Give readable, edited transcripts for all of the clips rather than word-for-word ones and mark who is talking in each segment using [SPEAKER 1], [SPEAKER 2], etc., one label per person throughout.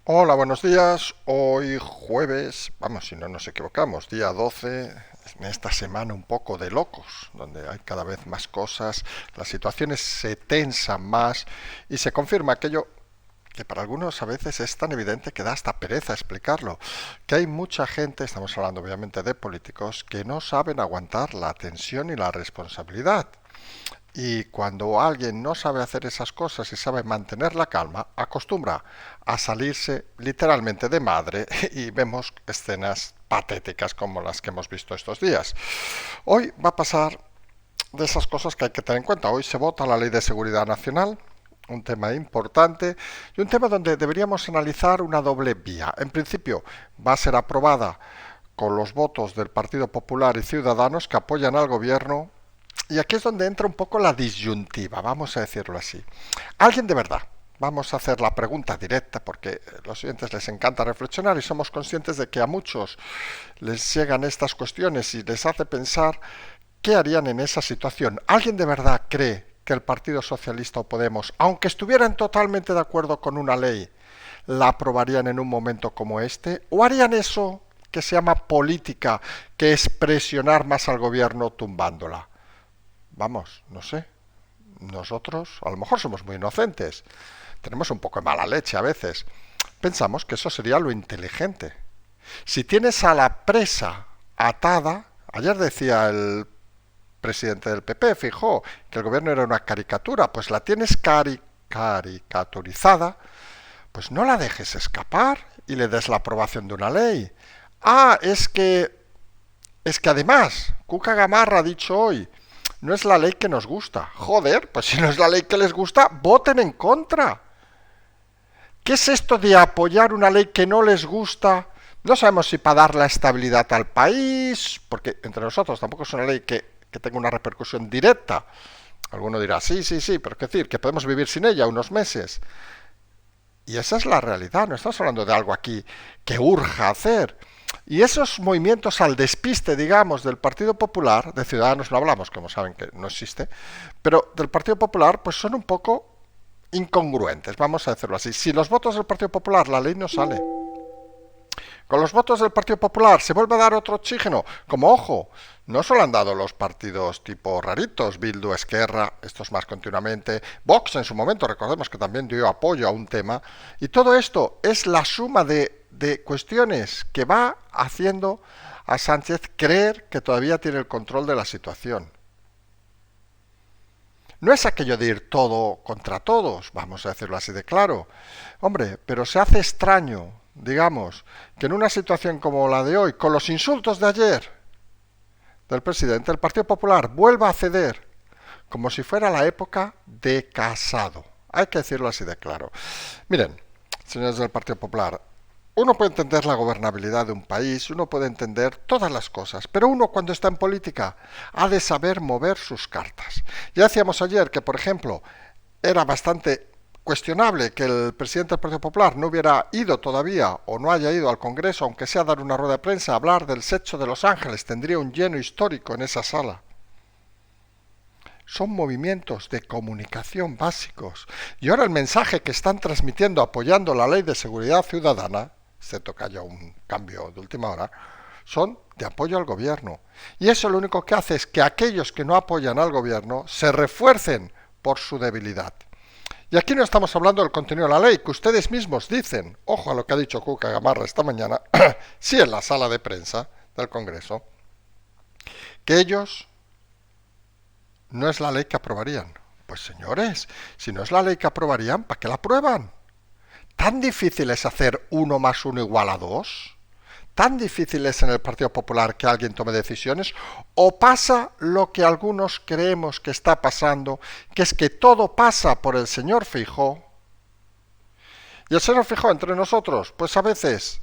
[SPEAKER 1] Hola, buenos días. Hoy jueves, vamos, si no nos equivocamos, día 12, en esta semana un poco de locos, donde hay cada vez más cosas, las situaciones se tensan más y se confirma aquello que para algunos a veces es tan evidente que da hasta pereza explicarlo, que hay mucha gente, estamos hablando obviamente de políticos, que no saben aguantar la tensión y la responsabilidad. Y cuando alguien no sabe hacer esas cosas y sabe mantener la calma, acostumbra a salirse literalmente de madre y vemos escenas patéticas como las que hemos visto estos días. Hoy va a pasar de esas cosas que hay que tener en cuenta. Hoy se vota la Ley de Seguridad Nacional, un tema importante y un tema donde deberíamos analizar una doble vía. En principio va a ser aprobada con los votos del Partido Popular y Ciudadanos que apoyan al gobierno. Y aquí es donde entra un poco la disyuntiva, vamos a decirlo así. ¿Alguien de verdad? Vamos a hacer la pregunta directa porque a los oyentes les encanta reflexionar y somos conscientes de que a muchos les llegan estas cuestiones y les hace pensar qué harían en esa situación. ¿Alguien de verdad cree que el Partido Socialista o Podemos, aunque estuvieran totalmente de acuerdo con una ley, la aprobarían en un momento como este? ¿O harían eso que se llama política, que es presionar más al gobierno tumbándola? Vamos, no sé. Nosotros a lo mejor somos muy inocentes. Tenemos un poco de mala leche a veces. Pensamos que eso sería lo inteligente. Si tienes a la presa atada, ayer decía el presidente del PP, Feijóo, que el gobierno era una caricatura, pues la tienes caricaturizada, pues no la dejes escapar y le des la aprobación de una ley. Ah, es que además, Cuca Gamarra ha dicho hoy, no es la ley que nos gusta. Joder, pues si no es la ley que les gusta, voten en contra. ¿Qué es esto de apoyar una ley que no les gusta? No sabemos si para dar la estabilidad al país, porque entre nosotros tampoco es una ley que tenga una repercusión directa. Alguno dirá, sí, sí, sí, pero es decir, que podemos vivir sin ella unos meses. Y esa es la realidad, no estamos hablando de algo aquí que urja hacer. Y esos movimientos al despiste, digamos, del Partido Popular, de Ciudadanos no hablamos, como saben que no existe, pero del Partido Popular, pues son un poco incongruentes, vamos a decirlo así. Si los votos del Partido Popular, la ley no sale. Con los votos del Partido Popular se vuelve a dar otro oxígeno. Como ojo, no solo han dado los partidos tipo raritos, Bildu, Esquerra, estos más continuamente, Vox en su momento, recordemos que también dio apoyo a un tema, y todo esto es la suma de cuestiones que va haciendo a Sánchez creer que todavía tiene el control de la situación. No es aquello de ir todo contra todos, vamos a decirlo así de claro. Hombre, pero se hace extraño, digamos, que en una situación como la de hoy, con los insultos de ayer del presidente, el Partido Popular vuelva a ceder, como si fuera la época de Casado. Hay que decirlo así de claro. Miren, señores del Partido Popular, uno puede entender la gobernabilidad de un país, uno puede entender todas las cosas, pero uno cuando está en política ha de saber mover sus cartas. Ya decíamos ayer que, por ejemplo, era bastante cuestionable que el presidente del Partido Popular no hubiera ido todavía o no haya ido al Congreso, aunque sea a dar una rueda de prensa, a hablar del sexo de Los Ángeles. Tendría un lleno histórico en esa sala. Son movimientos de comunicación básicos. Y ahora el mensaje que están transmitiendo apoyando la ley de seguridad ciudadana, excepto que haya un cambio de última hora, son de apoyo al gobierno. Y eso lo único que hace es que aquellos que no apoyan al gobierno se refuercen por su debilidad. Y aquí no estamos hablando del contenido de la ley, que ustedes mismos dicen, ojo a lo que ha dicho Cuca Gamarra esta mañana, sí en la sala de prensa del Congreso, que ellos no es la ley que aprobarían. Pues señores, si no es la ley que aprobarían, ¿para qué la aprueban? ¿Tan difícil es hacer 1 más 1 igual a 2? ¿Tan difícil es en el Partido Popular que alguien tome decisiones? ¿O pasa lo que algunos creemos que está pasando, que es que todo pasa por el señor Feijóo? Y el señor Feijóo entre nosotros, pues a veces,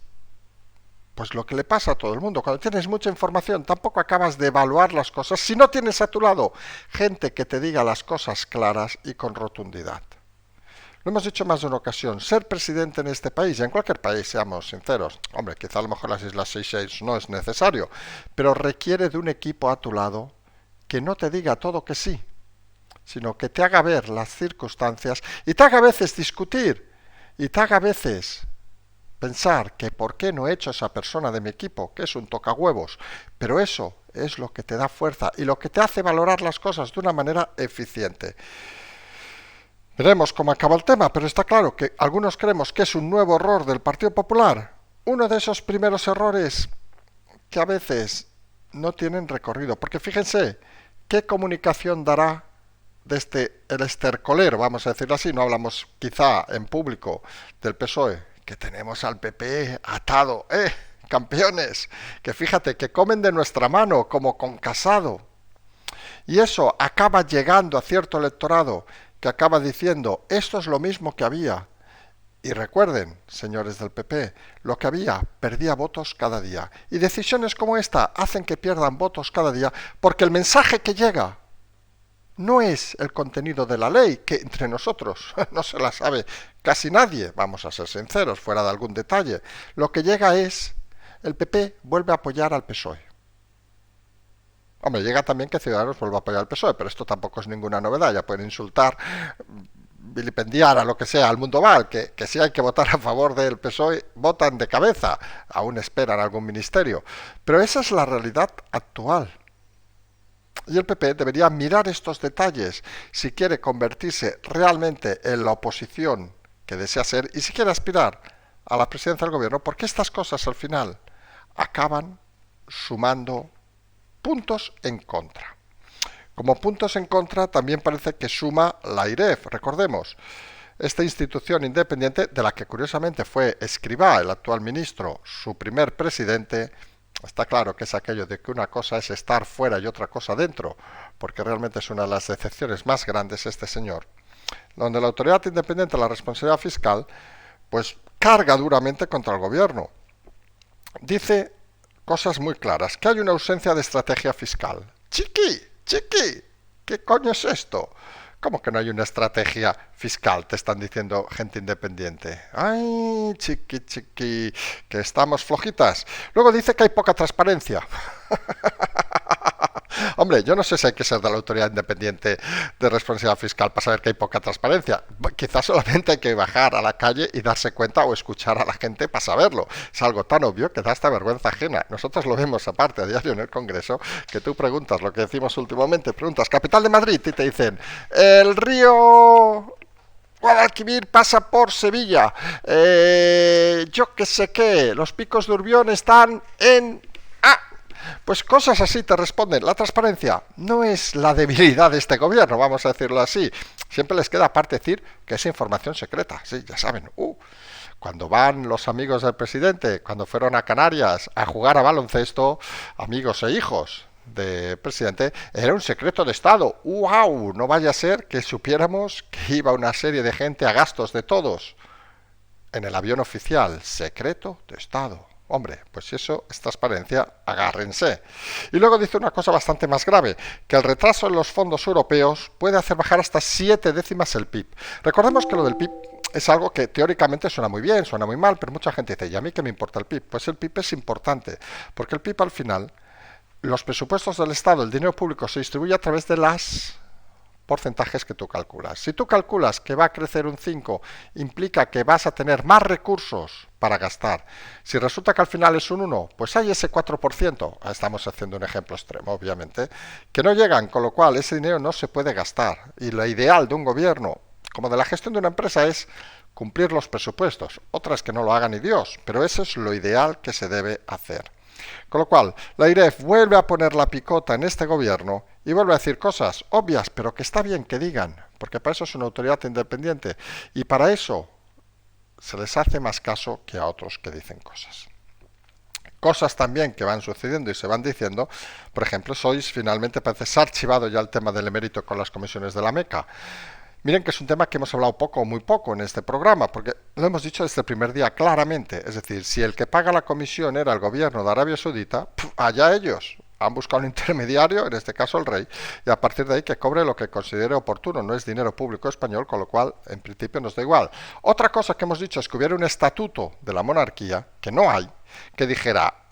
[SPEAKER 1] pues lo que le pasa a todo el mundo, cuando tienes mucha información tampoco acabas de evaluar las cosas si no tienes a tu lado gente que te diga las cosas claras y con rotundidad. Lo hemos dicho más de una ocasión, ser presidente en este país, y en cualquier país, seamos sinceros, hombre, quizá a lo mejor las Islas Seychelles no es necesario, pero requiere de un equipo a tu lado que no te diga todo que sí, sino que te haga ver las circunstancias y te haga a veces discutir y te haga a veces pensar que por qué no he hecho a esa persona de mi equipo, que es un tocahuevos, pero eso es lo que te da fuerza y lo que te hace valorar las cosas de una manera eficiente. Veremos cómo acaba el tema, pero está claro que algunos creemos que es un nuevo error del Partido Popular. Uno de esos primeros errores que a veces no tienen recorrido. Porque fíjense, ¿qué comunicación dará desde el estercolero, vamos a decirlo así? No hablamos quizá en público del PSOE, que tenemos al PP atado, campeones, que fíjate que comen de nuestra mano como con Casado. Y eso acaba llegando a cierto electorado que acaba diciendo, esto es lo mismo que había. Y recuerden, señores del PP, lo que había perdía votos cada día. Y decisiones como esta hacen que pierdan votos cada día porque el mensaje que llega no es el contenido de la ley, que entre nosotros no se la sabe casi nadie, vamos a ser sinceros, fuera de algún detalle. Lo que llega es, el PP vuelve a apoyar al PSOE. Hombre, llega también que Ciudadanos vuelva a apoyar al PSOE, pero esto tampoco es ninguna novedad, ya pueden insultar, vilipendiar a lo que sea al mundo mal, que si hay que votar a favor del PSOE, votan de cabeza, aún esperan algún ministerio. Pero esa es la realidad actual. Y el PP debería mirar estos detalles si quiere convertirse realmente en la oposición que desea ser y si quiere aspirar a la presidencia del gobierno, porque estas cosas al final acaban sumando puntos en contra. Como puntos en contra también parece que suma la IREF, recordemos, esta institución independiente de la que curiosamente fue Escrivá, el actual ministro, su primer presidente. Está claro que es aquello de que una cosa es estar fuera y otra cosa dentro, porque realmente es una de las decepciones más grandes este señor, donde la autoridad independiente de la responsabilidad fiscal pues carga duramente contra el gobierno. Dice cosas muy claras, que hay una ausencia de estrategia fiscal. Chiqui, ¿qué coño es esto? ¿Cómo que no hay una estrategia fiscal? Te están diciendo gente independiente. Ay, chiqui, que estamos flojitas. Luego dice que hay poca transparencia. Hombre, yo no sé si hay que ser de la autoridad independiente de responsabilidad fiscal para saber que hay poca transparencia. Quizás solamente hay que bajar a la calle y darse cuenta o escuchar a la gente para saberlo. Es algo tan obvio que da hasta vergüenza ajena. Nosotros lo vemos aparte a diario en el Congreso, que tú preguntas lo que decimos últimamente, preguntas capital de Madrid y te dicen el río Guadalquivir pasa por Sevilla. Yo qué sé qué, los picos de Urbión están en... Pues cosas así te responden. La transparencia no es la debilidad de este gobierno, vamos a decirlo así. Siempre les queda aparte decir que es información secreta. Sí, ya saben. Cuando van los amigos del presidente, cuando fueron a Canarias a jugar a baloncesto, amigos e hijos del presidente, era un secreto de Estado. ¡Wow! No vaya a ser que supiéramos que iba una serie de gente a gastos de todos en el avión oficial. Secreto de Estado. Hombre, pues si eso es transparencia, agárrense. Y luego dice una cosa bastante más grave, que el retraso en los fondos europeos puede hacer bajar hasta 7 décimas el PIB. Recordemos que lo del PIB es algo que teóricamente suena muy bien, suena muy mal, pero mucha gente dice, ¿y a mí qué me importa el PIB? Pues el PIB es importante, porque el PIB al final, los presupuestos del Estado, el dinero público se distribuye a través de las porcentajes que tú calculas. Si tú calculas que va a crecer un 5, implica que vas a tener más recursos para gastar. Si resulta que al final es un 1, pues hay ese 4%, estamos haciendo un ejemplo extremo, obviamente, que no llegan, con lo cual ese dinero no se puede gastar. Y lo ideal de un gobierno, como de la gestión de una empresa, es cumplir los presupuestos. Otras que no lo haga ni Dios, pero eso es lo ideal que se debe hacer. Con lo cual, la IREF vuelve a poner la picota en este gobierno y vuelve a decir cosas obvias, pero que está bien que digan, porque para eso es una autoridad independiente y para eso se les hace más caso que a otros que dicen cosas. Cosas también que van sucediendo y se van diciendo, por ejemplo, finalmente parece se ha archivado ya el tema del emérito con las comisiones de la Meca. Miren que es un tema que hemos hablado poco o muy poco en este programa, porque lo hemos dicho desde el primer día claramente. Es decir, si el que paga la comisión era el gobierno de Arabia Saudita, allá ellos. Han buscado un intermediario, en este caso el rey, y a partir de ahí que cobre lo que considere oportuno. No es dinero público español, con lo cual en principio nos da igual. Otra cosa que hemos dicho es que hubiera un estatuto de la monarquía, que no hay, que dijera,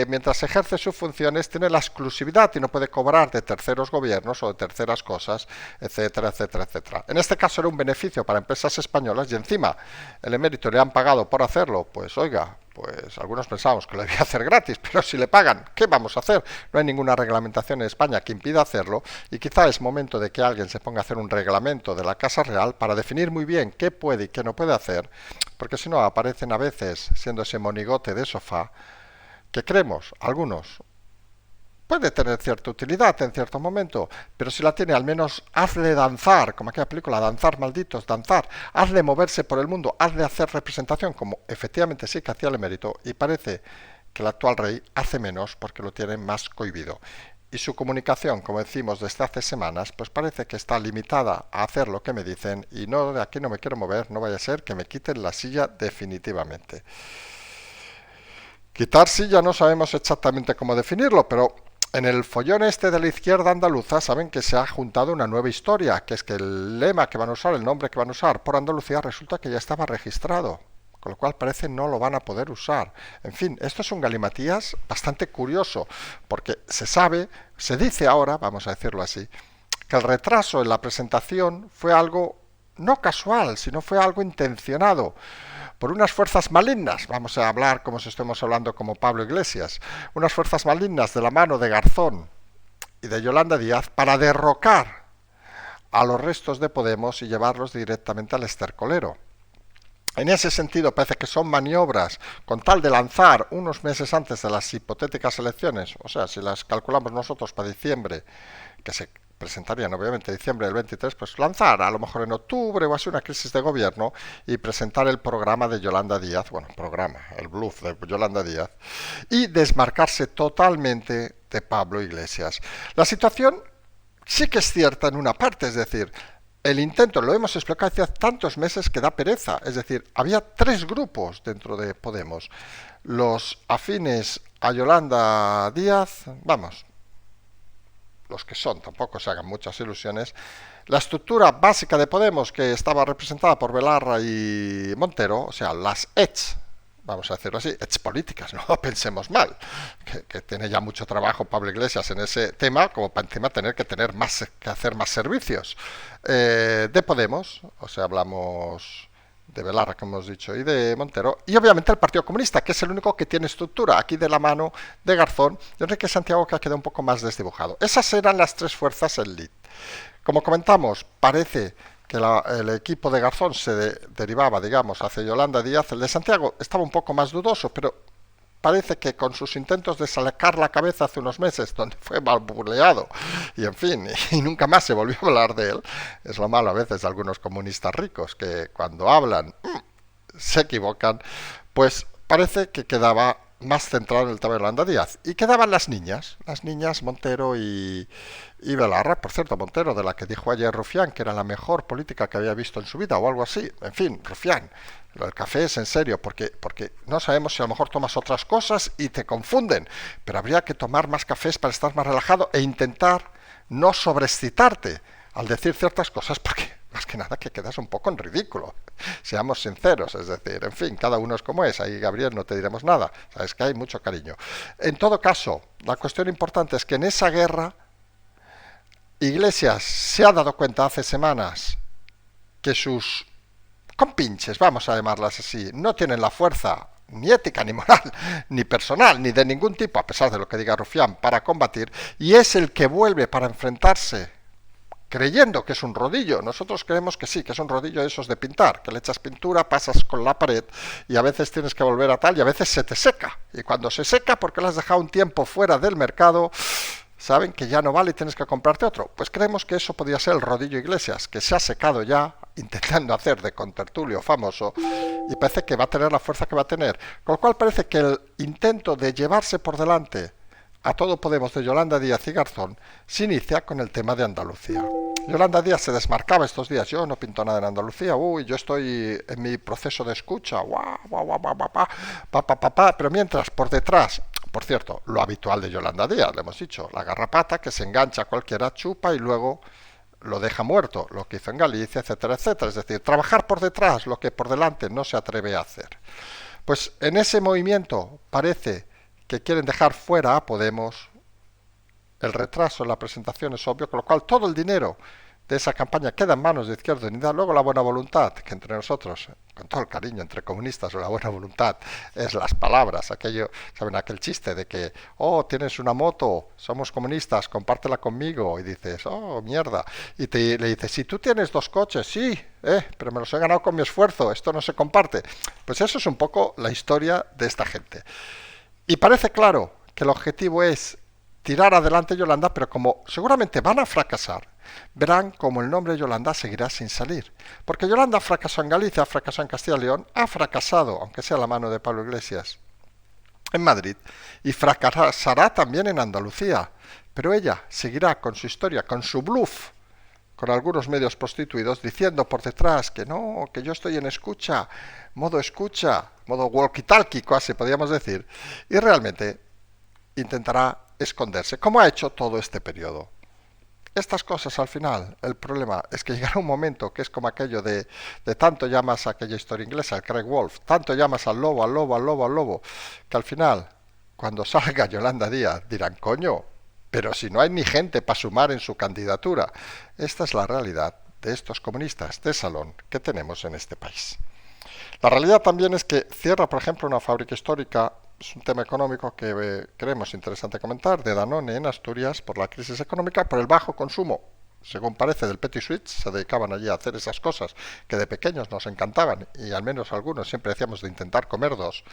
[SPEAKER 1] mientras ejerce sus funciones tiene la exclusividad y no puede cobrar de terceros gobiernos o de terceras cosas, etcétera, etcétera, etcétera. En este caso era un beneficio para empresas españolas y encima el emérito le han pagado por hacerlo, pues oiga, pues algunos pensamos que lo debía hacer gratis, pero si le pagan, ¿qué vamos a hacer? No hay ninguna reglamentación en España que impida hacerlo y quizá es momento de que alguien se ponga a hacer un reglamento de la Casa Real para definir muy bien qué puede y qué no puede hacer, porque si no aparecen a veces, siendo ese monigote de sofá, que creemos, algunos, puede tener cierta utilidad en cierto momento, pero si la tiene, al menos hazle danzar, como aquella película, danzar malditos, danzar, hazle moverse por el mundo, hazle hacer representación, como efectivamente sí que hacía el emérito, y parece que el actual rey hace menos porque lo tiene más cohibido. Y su comunicación, como decimos desde hace semanas, pues parece que está limitada a hacer lo que me dicen y no, de aquí no me quiero mover, no vaya a ser que me quiten la silla definitivamente. Quitar silla no sabemos exactamente cómo definirlo, pero en el follón este de la izquierda andaluza saben que se ha juntado una nueva historia, que es que el lema que van a usar, el nombre que van a usar por Andalucía resulta que ya estaba registrado, con lo cual parece no lo van a poder usar. En fin, esto es un galimatías bastante curioso, porque se sabe, se dice ahora, vamos a decirlo así, que el retraso en la presentación fue algo no casual, sino fue algo intencionado por unas fuerzas malignas, vamos a hablar como si estemos hablando como Pablo Iglesias, unas fuerzas malignas de la mano de Garzón y de Yolanda Díaz para derrocar a los restos de Podemos y llevarlos directamente al estercolero. En ese sentido parece que son maniobras con tal de lanzar unos meses antes de las hipotéticas elecciones, o sea, si las calculamos nosotros para diciembre, que se presentarían obviamente en diciembre del 23, pues lanzar a lo mejor en octubre o así una crisis de gobierno y presentar el programa de Yolanda Díaz, bueno, el bluff de Yolanda Díaz, y desmarcarse totalmente de Pablo Iglesias. La situación sí que es cierta en una parte, es decir, el intento, lo hemos explicado hace tantos meses que da pereza, es decir, había 3 grupos dentro de Podemos, los afines a Yolanda Díaz, vamos, los que son, tampoco se hagan muchas ilusiones, la estructura básica de Podemos, que estaba representada por Belarra y Montero, o sea, las ETS, vamos a decirlo así, ETS políticas, no pensemos mal, que tiene ya mucho trabajo Pablo Iglesias en ese tema, como para encima tener que hacer más servicios. De Podemos, o sea, hablamos de Belarra, como hemos dicho, y de Montero, y obviamente el Partido Comunista, que es el único que tiene estructura, aquí de la mano de Garzón, y Enrique Santiago, que ha quedado un poco más desdibujado. Esas eran las 3 fuerzas elite. Como comentamos, parece que el equipo de Garzón se derivaba, digamos, hacia Yolanda Díaz. El de Santiago estaba un poco más dudoso, pero parece que con sus intentos de sacar la cabeza hace unos meses, donde fue balbuleado, y en fin, y nunca más se volvió a hablar de él, es lo malo a veces de algunos comunistas ricos, que cuando hablan se equivocan, pues parece que quedaba más centrado en el tema de Yolanda Díaz. Y quedaban las niñas Montero y Belarra, por cierto, Montero, de la que dijo ayer Rufián, que era la mejor política que había visto en su vida, o algo así. En fin, Rufián, lo del café es en serio, porque no sabemos si a lo mejor tomas otras cosas y te confunden, pero habría que tomar más cafés para estar más relajado e intentar no sobreexcitarte al decir ciertas cosas, porque más que nada que quedas un poco en ridículo, seamos sinceros, es decir, en fin, cada uno es como es, ahí Gabriel no te diremos nada, sabes que hay mucho cariño. En todo caso, la cuestión importante es que en esa guerra Iglesias se ha dado cuenta hace semanas que sus compinches, vamos a llamarlas así, no tienen la fuerza ni ética, ni moral, ni personal, ni de ningún tipo, a pesar de lo que diga Rufián, para combatir, y es el que vuelve para enfrentarse creyendo que es un rodillo. Nosotros creemos que sí, que es un rodillo de esos de pintar, que le echas pintura, pasas con la pared y a veces tienes que volver a tal y a veces se te seca. Y cuando se seca, porque lo has dejado un tiempo fuera del mercado, saben que ya no vale y tienes que comprarte otro. Pues creemos que eso podría ser el rodillo Iglesias, que se ha secado ya intentando hacer de contertulio famoso y parece que va a tener la fuerza que va a tener. Con lo cual parece que el intento de llevarse por delante a todo Podemos de Yolanda Díaz y Garzón se inicia con el tema de Andalucía. Yolanda Díaz se desmarcaba estos días, yo no pinto nada en Andalucía, yo estoy en mi proceso de escucha, pero mientras por detrás, Por cierto, lo habitual de Yolanda Díaz, le hemos dicho, la garrapata que se engancha a cualquiera, chupa y luego lo deja muerto, lo que hizo en Galicia, etcétera, etcétera. Es decir, trabajar por detrás lo que por delante no se atreve a hacer. Pues en ese movimiento parece que quieren dejar fuera a Podemos. El retraso en la presentación es obvio, con lo cual todo el dinero de esa campaña queda en manos de Izquierda Unida. Luego la buena voluntad, que entre nosotros, con todo el cariño, entre comunistas, la buena voluntad es las palabras. Aquello, ¿saben? Aquel chiste de que, oh, tienes una moto, somos comunistas, compártela conmigo. Y dices, oh, mierda. Y le dices, si tú tienes 2 coches, sí, pero me los he ganado con mi esfuerzo, esto no se comparte. Pues eso es un poco la historia de esta gente. Y parece claro que el objetivo es tirar adelante Yolanda, pero como seguramente van a fracasar, verán como el nombre Yolanda seguirá sin salir. Porque Yolanda fracasó en Galicia, fracasó en Castilla y León, ha fracasado, aunque sea a la mano de Pablo Iglesias, en Madrid, y fracasará también en Andalucía. Pero ella seguirá con su historia, con su bluff, con algunos medios prostituidos, diciendo por detrás que no, que yo estoy en escucha, modo walkie-talkie, casi podríamos decir, y realmente intentará esconderse, como ha hecho todo este periodo. Estas cosas al final, el problema es que llegará un momento que es como aquello de tanto llamas a aquella historia inglesa, el Craig Wolf, tanto llamas al lobo, al lobo, al lobo, al lobo, que al final, cuando salga Yolanda Díaz, dirán, coño, pero si no hay ni gente para sumar en su candidatura. Esta es la realidad de estos comunistas de salón que tenemos en este país. La realidad también es que cierra, por ejemplo, una fábrica histórica. Es un tema económico que creemos interesante comentar, de Danone en Asturias, por la crisis económica, por el bajo consumo, según parece, del Petit Suisse. Se dedicaban allí a hacer esas cosas que de pequeños nos encantaban, y al menos algunos siempre decíamos de intentar comer 2.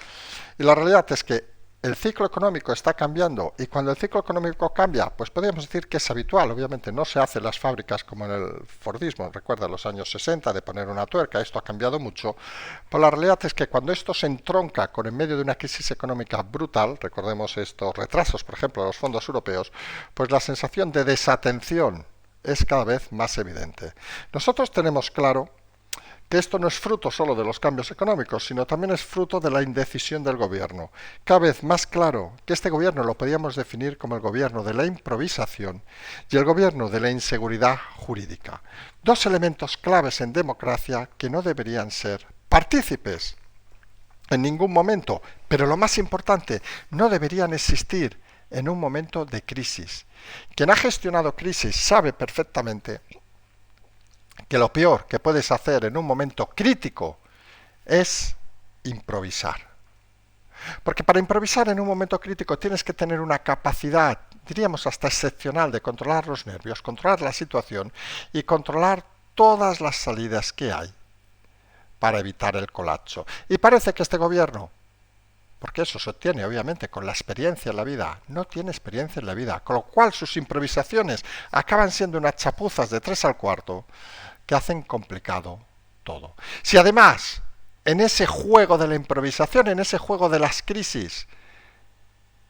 [SPEAKER 1] Y la realidad es que el ciclo económico está cambiando, y cuando el ciclo económico cambia, pues podríamos decir que es habitual. Obviamente no se hace en las fábricas como en el Fordismo, recuerda los años 60, de poner una tuerca. Esto ha cambiado mucho, pero la realidad es que cuando esto se entronca con en medio de una crisis económica brutal, recordemos estos retrasos, por ejemplo, de los fondos europeos, pues la sensación de desatención es cada vez más evidente. Nosotros tenemos claro que esto no es fruto solo de los cambios económicos, sino también es fruto de la indecisión del gobierno. Cada vez más claro que este gobierno lo podríamos definir como el gobierno de la improvisación y el gobierno de la inseguridad jurídica. 2 elementos claves en democracia que no deberían ser partícipes en ningún momento, pero lo más importante, no deberían existir en un momento de crisis. Quien ha gestionado crisis sabe perfectamente que lo peor que puedes hacer en un momento crítico es improvisar. Porque para improvisar en un momento crítico tienes que tener una capacidad, diríamos hasta excepcional, de controlar los nervios, controlar la situación y controlar todas las salidas que hay para evitar el colapso. Y parece que este gobierno, porque eso se obtiene obviamente con la experiencia en la vida, no tiene experiencia en la vida, con lo cual sus improvisaciones acaban siendo unas chapuzas de 3 al cuarto, que hacen complicado todo. Si además, en ese juego de la improvisación, en ese juego de las crisis,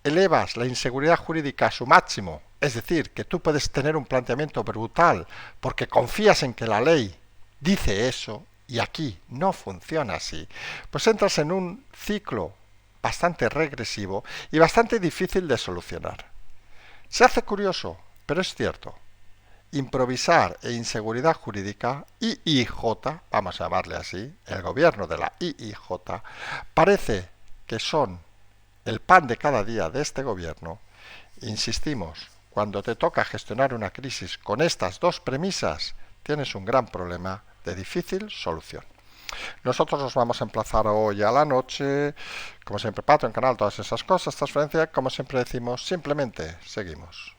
[SPEAKER 1] elevas la inseguridad jurídica a su máximo, es decir, que tú puedes tener un planteamiento brutal porque confías en que la ley dice eso y aquí no funciona así, pues entras en un ciclo bastante regresivo y bastante difícil de solucionar. Se hace curioso, pero es cierto. Improvisar e inseguridad jurídica, IIJ, vamos a llamarle así, el gobierno de la IIJ, parece que son el pan de cada día de este gobierno. Insistimos, cuando te toca gestionar una crisis con estas 2 premisas, tienes un gran problema de difícil solución. Nosotros nos vamos a emplazar hoy a la noche, como siempre, Patreon, canal, todas esas cosas, transferencia, como siempre decimos, simplemente seguimos.